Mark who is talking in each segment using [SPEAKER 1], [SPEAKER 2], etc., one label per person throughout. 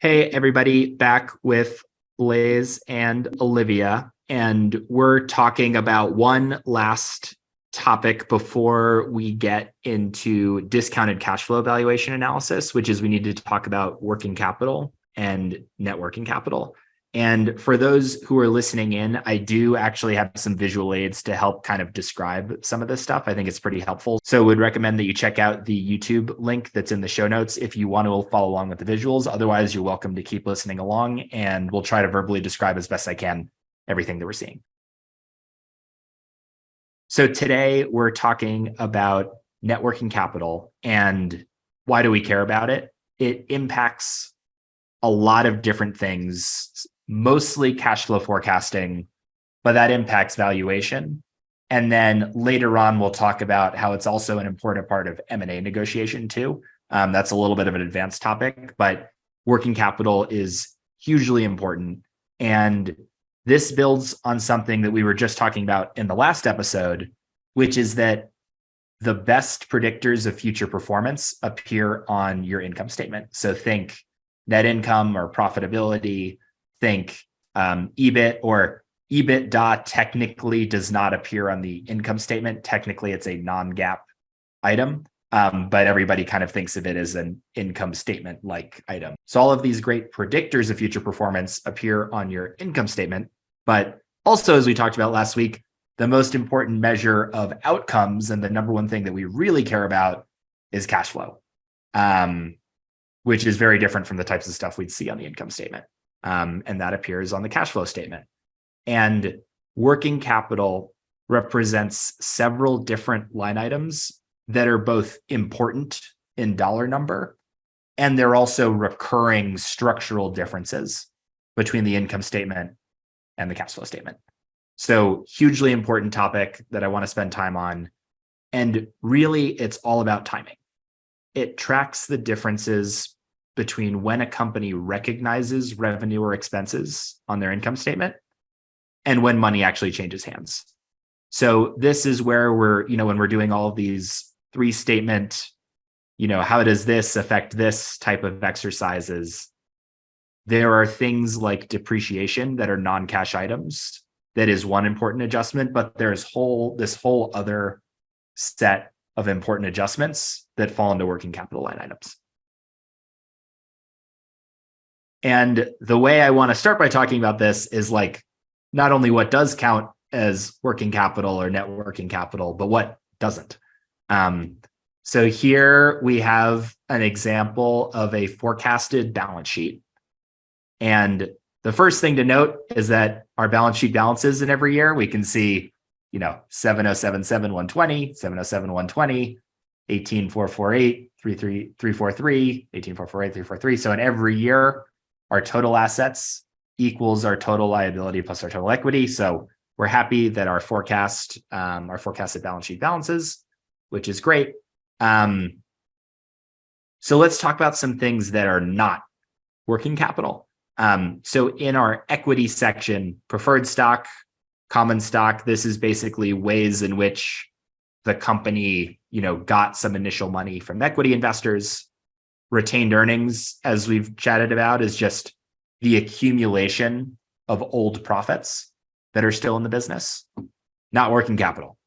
[SPEAKER 1] Hey, everybody, back with Blaze and Olivia. And we're talking about one last topic before we get into discounted cash flow valuation analysis, which is we need to talk about working capital and net working capital. And for those who are listening in, I do actually have some visual aids to help kind of describe some of this stuff. I think it's pretty helpful. So would recommend that you check out the YouTube link that's in the show notes if you want to follow along with the visuals. Otherwise, you're welcome to keep listening along, and we'll try to verbally describe as best I can everything that we're seeing. So today we're talking about net working capital and why do we care about it? It impacts a lot of different things, mostly cash flow forecasting, but that impacts valuation. And then later on, we'll talk about how it's also an important part of M&A negotiation too. That's a little bit of an advanced topic, but working capital is hugely important. And this builds on something that we were just talking about in the last episode, which is that the best predictors of future performance appear on your income statement. So think net income or profitability, think EBIT or EBITDA technically does not appear on the income statement. Technically, it's a non-GAAP item, but everybody kind of thinks of it as an income statement-like item. So all of these great predictors of future performance appear on your income statement, but also, as we talked about last week, the most important measure of outcomes and the number one thing that we really care about is cash flow, which is very different from the types of stuff we'd see on the income statement. And that appears on the cash flow statement. And working capital represents several different line items that are both important in dollar number, and they're also recurring structural differences between the income statement and the cash flow statement. So hugely important topic that I want to spend time on. And really, it's all about timing. It tracks the differences between when a company recognizes revenue or expenses on their income statement and when money actually changes hands. So this is where we're, when we're doing all of these three statement, how does this affect this type of exercises? There are things like depreciation that are non-cash items. That is one important adjustment, but there's this whole other set of important adjustments that fall into working capital line items. And the way I want to start by talking about this is not only what does count as working capital or net working capital, but what doesn't. So here we have an example of a forecasted balance sheet. And the first thing to note is that our balance sheet balances in every year, we can see, 7077 120, 707 120, 18448, 343, 18448, 343. So in every year, our total assets equals our total liability plus our total equity. So we're happy that our forecasted balance sheet balances, which is great. So let's talk about some things that are not working capital. So in our equity section, preferred stock, common stock, this is basically ways in which the company, got some initial money from equity investors. Retained earnings, as we've chatted about, is just the accumulation of old profits that are still in the business, not working capital.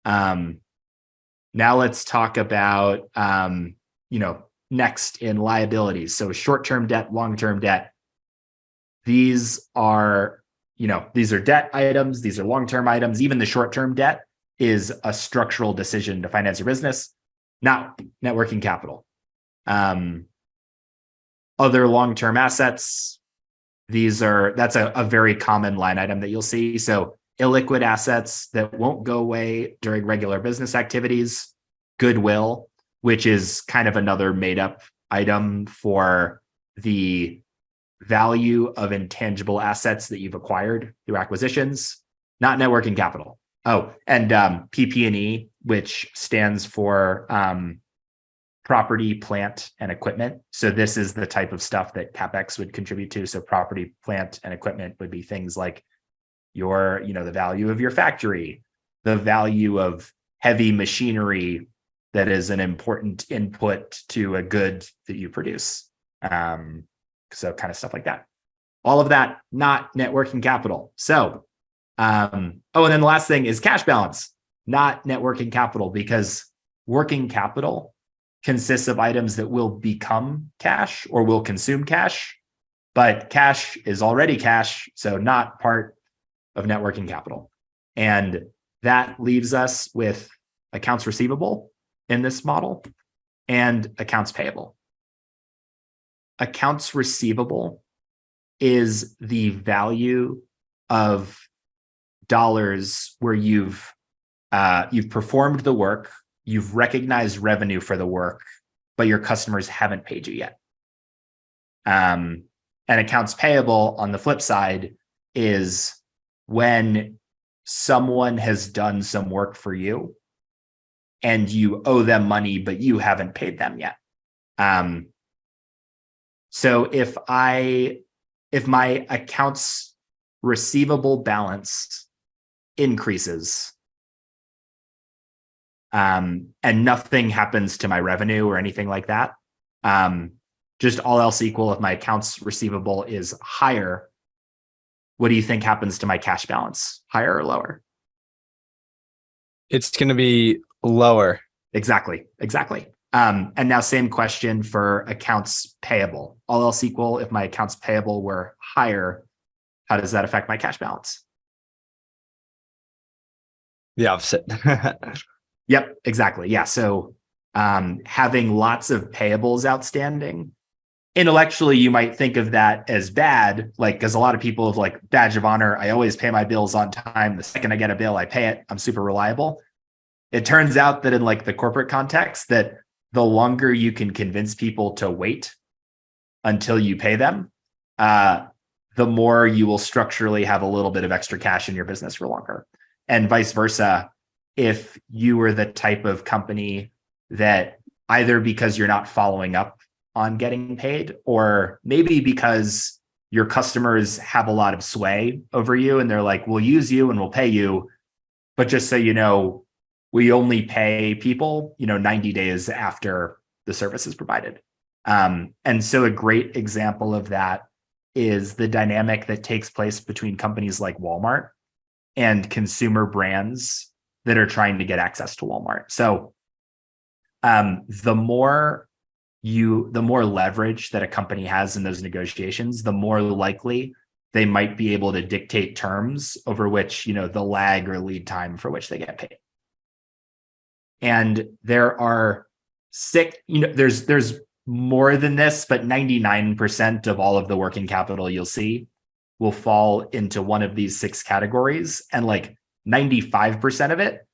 [SPEAKER 1] Now let's talk about, next in liabilities. So short-term debt, long-term debt. These are debt items. These are long-term items. Even the short-term debt is a structural decision to finance your business, not net working capital. Other long-term assets, that's a very common line item that you'll see. So illiquid assets that won't go away during regular business activities, goodwill, which is kind of another made-up item for the value of intangible assets that you've acquired through acquisitions, not net working capital. Oh, and PP&E, which stands for property, plant, and equipment. So this is the type of stuff that CapEx would contribute to. So property, plant, and equipment would be things like the value of your factory, the value of heavy machinery that is an important input to a good that you produce. So kind of stuff like that. All of that, not net working capital. So, and then the last thing is cash balance, not net working capital, because working capital consists of items that will become cash or will consume cash, but cash is already cash, so not part of net working capital. And that leaves us with accounts receivable in this model and accounts payable. Accounts receivable is the value of dollars where you've performed the work, you've recognized revenue for the work, but your customers haven't paid you yet. And accounts payable, on the flip side, is when someone has done some work for you and you owe them money, but you haven't paid them yet. So if my accounts receivable balance increases, and nothing happens to my revenue or anything like that, just all else equal, if my accounts receivable is higher, what do you think happens to my cash balance? Higher or lower?
[SPEAKER 2] It's going to be lower.
[SPEAKER 1] Exactly. And now same question for accounts payable. All else equal, if my accounts payable were higher, how does that affect my cash balance?
[SPEAKER 2] The opposite.
[SPEAKER 1] Yep, exactly. Yeah. So having lots of payables outstanding, intellectually, you might think of that as bad, like, because a lot of people have like badge of honor. I always pay my bills on time. The second I get a bill, I pay it. I'm super reliable. It turns out that in like the corporate context, that the longer you can convince people to wait until you pay them, the more you will structurally have a little bit of extra cash in your business for longer. And vice versa, if you were the type of company that either because you're not following up on getting paid, or maybe because your customers have a lot of sway over you and they're like, we'll use you and we'll pay you, but just so you know, we only pay people, 90 days after the service is provided. And so a great example of that is the dynamic that takes place between companies like Walmart and consumer brands that are trying to get access to Walmart. So the more leverage that a company has in those negotiations, the more likely they might be able to dictate terms over which, the lag or lead time for which they get paid. And there are there's more than this, but 99% of all of the working capital you'll see will fall into one of these 6 categories. And like 95% of it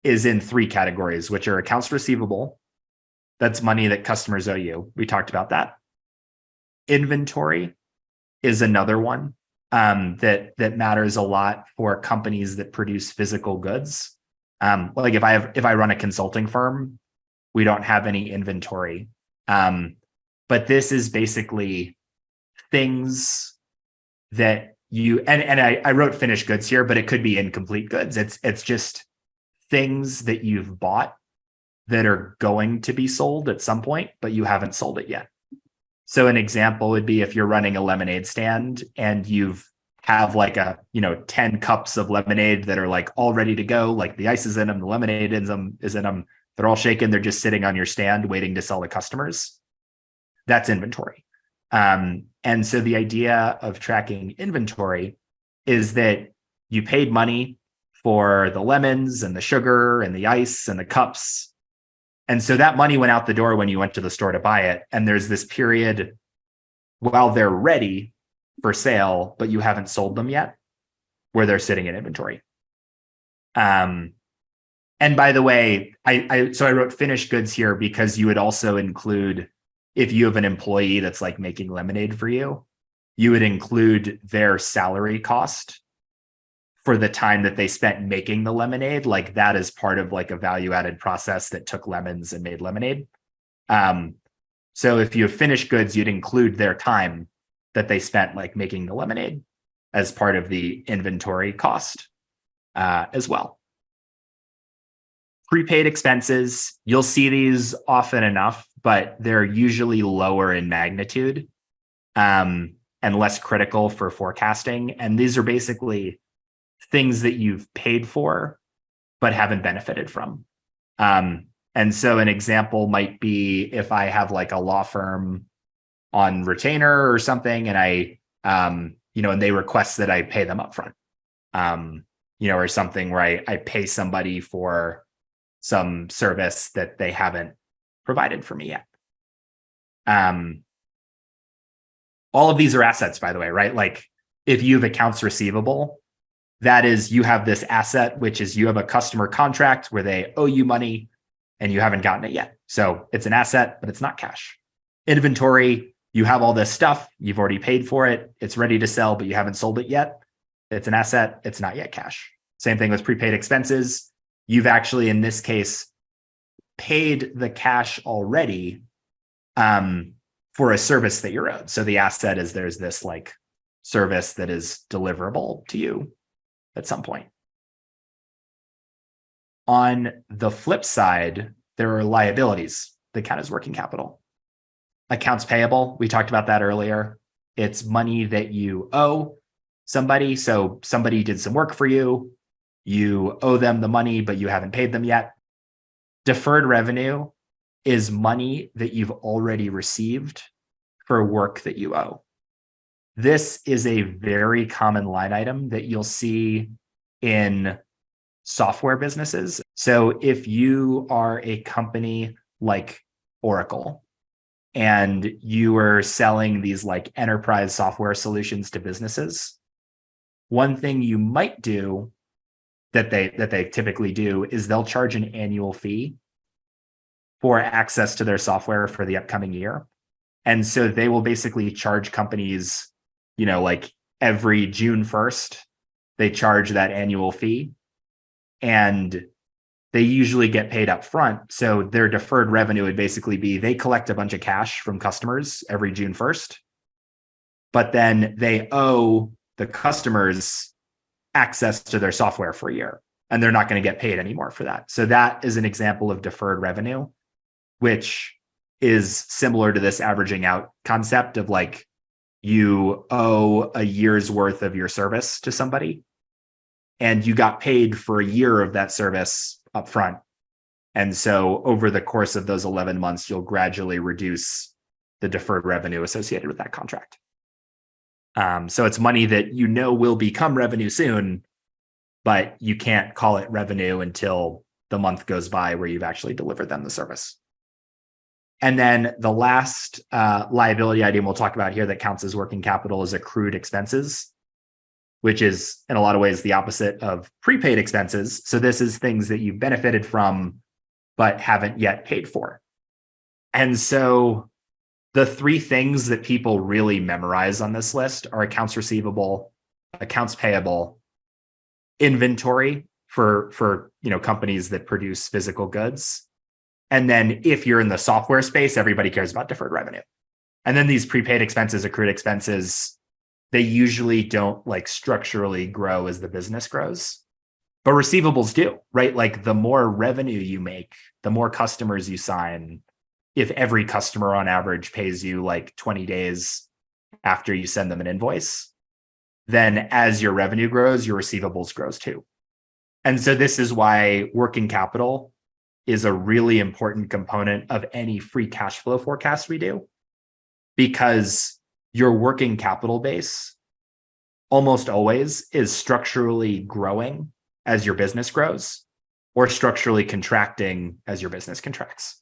[SPEAKER 1] is in 3 categories, which are accounts receivable. That's money that customers owe you. We talked about that. Inventory is another one that matters a lot for companies that produce physical goods. Like if I run a consulting firm, we don't have any inventory. But this is basically things that I wrote finished goods here, but it could be incomplete goods. It's just things that you've bought that are going to be sold at some point, but you haven't sold it yet. So an example would be if you're running a lemonade stand and have like 10 cups of lemonade that are like all ready to go, like the ice is in them, the lemonade is in them, they're all shaken, they're just sitting on your stand waiting to sell to customers. That's inventory. And so the idea of tracking inventory is that you paid money for the lemons and the sugar and the ice and the cups. And so that money went out the door when you went to the store to buy it. And there's this period while they're ready for sale, but you haven't sold them yet, where they're sitting in inventory. And by the way, I wrote finished goods here because you would also include, if you have an employee that's like making lemonade for you, you would include their salary cost for the time that they spent making the lemonade. Like that is part of like a value added process that took lemons and made lemonade. So if you have finished goods, you'd include their time that they spent like making the lemonade as part of the inventory cost as well. Prepaid expenses, you'll see these often enough, but they're usually lower in magnitude and less critical for forecasting. And these are basically things that you've paid for, but haven't benefited from. And so an example might be if I have like a law firm on retainer or something, and and they request that I pay them upfront, or something where I pay somebody for some service that they haven't provided for me yet. All of these are assets, by the way, right? Like if you have accounts receivable, that is, you have this asset, which is you have a customer contract where they owe you money and you haven't gotten it yet. So it's an asset, but it's not cash. Inventory, you have all this stuff, you've already paid for it, it's ready to sell, but you haven't sold it yet. It's an asset, it's not yet cash. Same thing with prepaid expenses. You've actually, in this case, paid the cash already for a service that you're owed. So the asset is there's this like service that is deliverable to you at some point. On the flip side, there are liabilities that count as working capital. Accounts payable, we talked about that earlier. It's money that you owe somebody. So somebody did some work for you. You owe them the money, but you haven't paid them yet. Deferred revenue is money that you've already received for work that you owe. This is a very common line item that you'll see in software businesses. So if you are a company like Oracle and you are selling these like enterprise software solutions to businesses, one thing you might do that they typically do is they'll charge an annual fee for access to their software for the upcoming year. And so they will basically charge companies, like every June 1st, they charge that annual fee, and they usually get paid up front. So their deferred revenue would basically be they collect a bunch of cash from customers every June 1st, but then they owe the customers access to their software for a year, and they're not going to get paid anymore for that. So that is an example of deferred revenue, which is similar to this averaging out concept of like you owe a year's worth of your service to somebody and you got paid for a year of that service up front. And so over the course of those 11 months, you'll gradually reduce the deferred revenue associated with that contract. So it's money that will become revenue soon, but you can't call it revenue until the month goes by where you've actually delivered them the service. And then the last liability item we'll talk about here that counts as working capital is accrued expenses, which is in a lot of ways the opposite of prepaid expenses. So this is things that you've benefited from, but haven't yet paid for. And so the three things that people really memorize on this list are accounts receivable, accounts payable, inventory for companies that produce physical goods. And then if you're in the software space, everybody cares about deferred revenue. And then these prepaid expenses, accrued expenses, they usually don't like structurally grow as the business grows, but receivables do, right? Like the more revenue you make, the more customers you sign. If every customer on average pays you like 20 days after you send them an invoice, then as your revenue grows, your receivables grows too. And so this is why working capital is a really important component of any free cash flow forecast we do, because your working capital base almost always is structurally growing as your business grows or structurally contracting as your business contracts.